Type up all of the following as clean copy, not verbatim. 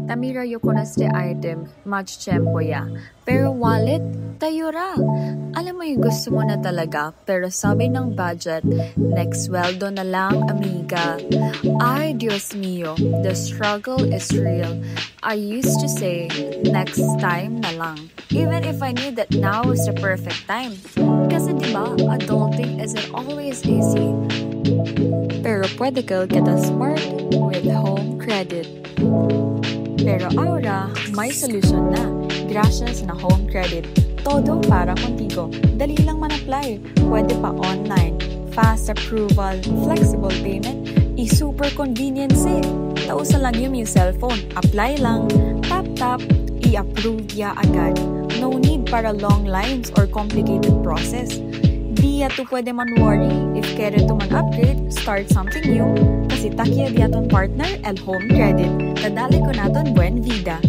Tamira yo con este item, much tempo ya. Pero wallet, tayo ra. Alam mo yung gusto mo na talaga, pero sabi ng budget, next sweldo na lang, amiga. Ay, Dios mío, the struggle is real. I used to say, next time na lang. Even if I knew that now is the perfect time. Kasi diba, adulting isn't always easy. Pero pwede ka get smart with home credit. Pero ahora, may solusyon na. Gracias na home credit. Todo para contigo. Dali lang man-apply. Pwede pa online. Fast approval, flexible payment, super convenience eh. Tausa lang yung cellphone. Apply lang. Tap-tap, i-approve ya agad. No need para long lines or complicated process. Di to pwede man worry. If kere to man upgrade, start something new. Kasi takya di aton partner, El Home Credit. Kadali ko naton buen vida.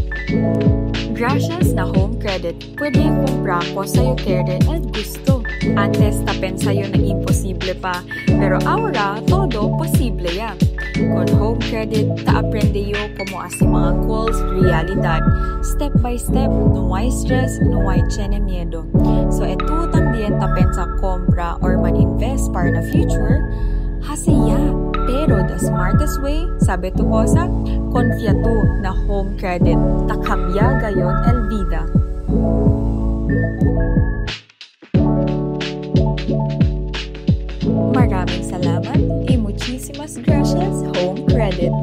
Gracias na home credit, pwede kumpra ko sa'yo kere at gusto. Antes tapen sa'yo na imposible pa, pero ahora todo posible ya. Con home credit, ta-aprende yo como asi mga goals realidad. Step by step, no hay stress, no hay chene miedo. So eto también tapen sa compra or man-invest para na future, hasiya. Pero the smartest way, sabi to kosa, confia to na home credit. Takambya gayon el vida. Maraming salamat y muchísimas gracias, home credit.